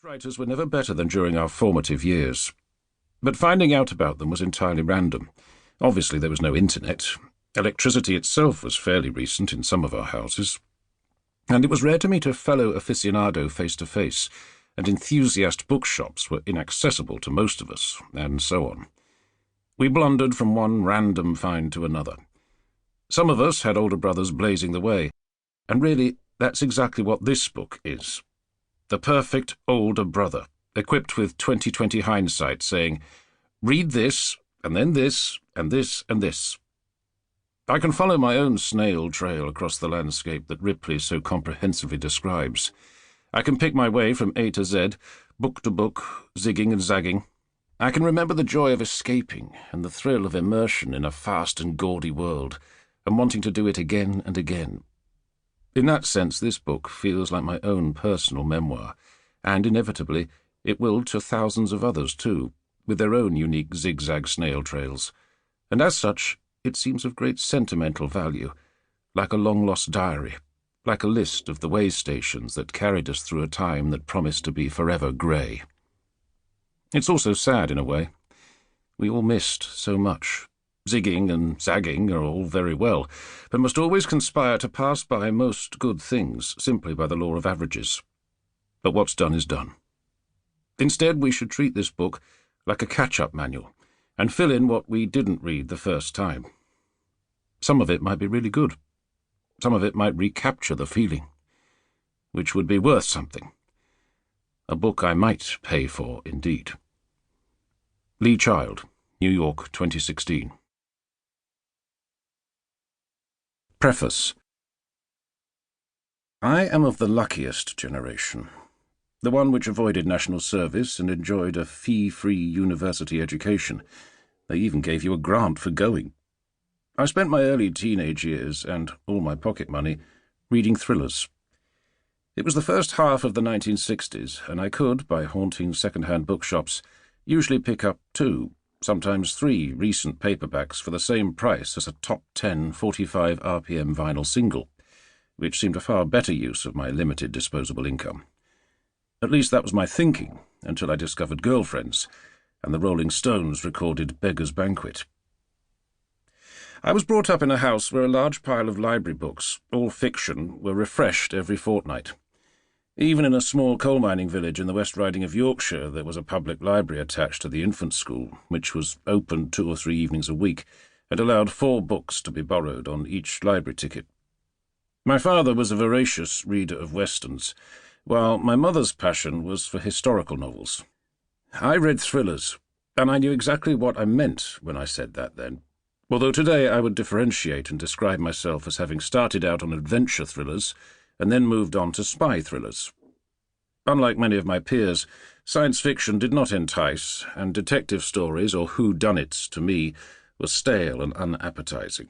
Writers were never better than during our formative years. But finding out about them was entirely random. Obviously there was no internet. Electricity itself was fairly recent in some of our houses. And it was rare to meet a fellow aficionado face to face, and enthusiast bookshops were inaccessible to most of us, and so on. We blundered from one random find to another. Some of us had older brothers blazing the way, and really that's exactly what this book is. The perfect older brother, equipped with 20/20 hindsight, saying, "Read this, and then this, and this, and this." I can follow my own snail trail across the landscape that Ripley so comprehensively describes. I can pick my way from A to Z, book to book, zigging and zagging. I can remember the joy of escaping and the thrill of immersion in a fast and gaudy world, and wanting to do it again and again. In that sense, this book feels like my own personal memoir, and inevitably it will to thousands of others too, with their own unique zigzag snail trails, and as such it seems of great sentimental value, like a long-lost diary, like a list of the way stations that carried us through a time that promised to be forever grey. It's also sad in a way. We all missed so much. Zigging and zagging are all very well, but must always conspire to pass by most good things simply by the law of averages. But what's done is done. Instead, we should treat this book like a catch-up manual, and fill in what we didn't read the first time. Some of it might be really good. Some of it might recapture the feeling, which would be worth something. A book I might pay for, indeed. Lee Child, New York, 2016. Preface. I am of the luckiest generation, the one which avoided national service and enjoyed a fee-free university education. They even gave you a grant for going. I spent my early teenage years, and all my pocket money, reading thrillers. It was the first half of the 1960s, and I could, by haunting second-hand bookshops, usually pick up 2, sometimes 3 recent paperbacks for the same price as a top 10 45 RPM vinyl single, which seemed a far better use of my limited disposable income. At least that was my thinking, until I discovered Girlfriends, and the Rolling Stones recorded Beggar's Banquet. I was brought up in a house where a large pile of library books, all fiction, were refreshed every fortnight. Even in a small coal-mining village in the West Riding of Yorkshire, there was a public library attached to the infant school, which was open 2 or 3 evenings a week, and allowed 4 books to be borrowed on each library ticket. My father was a voracious reader of westerns, while my mother's passion was for historical novels. I read thrillers, and I knew exactly what I meant when I said that then, although today I would differentiate and describe myself as having started out on adventure thrillers and then moved on to spy thrillers. Unlike many of my peers, science fiction did not entice, and detective stories or whodunits, to me, were stale and unappetizing,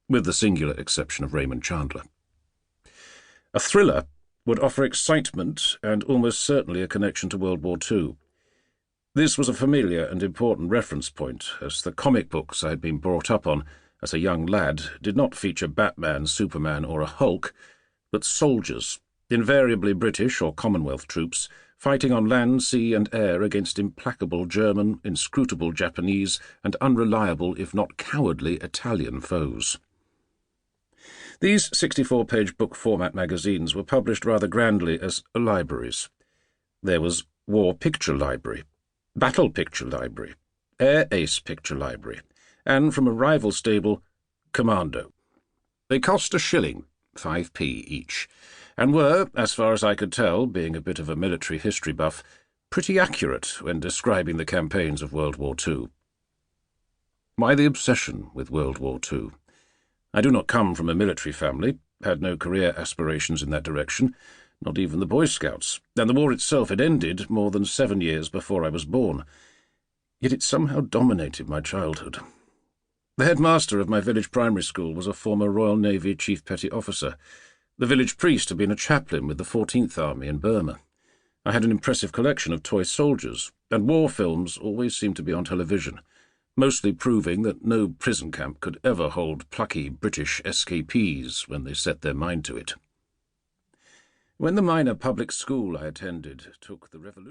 with the singular exception of Raymond Chandler. A thriller would offer excitement and almost certainly a connection to World War II. This was a familiar and important reference point, as the comic books I had been brought up on as a young lad did not feature Batman, Superman, or a Hulk, but soldiers, invariably British or Commonwealth troops, fighting on land, sea, and air against implacable German, inscrutable Japanese, and unreliable, if not cowardly, Italian foes. These 64-page book format magazines were published rather grandly as libraries. There was War Picture Library, Battle Picture Library, Air Ace Picture Library, and from a rival stable, Commando. They cost a shilling, 5p each, and were, as far as I could tell, being a bit of a military history buff, pretty accurate when describing the campaigns of World War II. Why the obsession with World War II? I do not come from a military family, had no career aspirations in that direction, not even the Boy Scouts, and the war itself had ended more than 7 years before I was born. Yet it somehow dominated my childhood. The headmaster of my village primary school was a former Royal Navy Chief Petty Officer. The village priest had been a chaplain with the 14th Army in Burma. I had an impressive collection of toy soldiers, and war films always seemed to be on television, mostly proving that no prison camp could ever hold plucky British escapees when they set their mind to it. When the minor public school I attended took the revolution...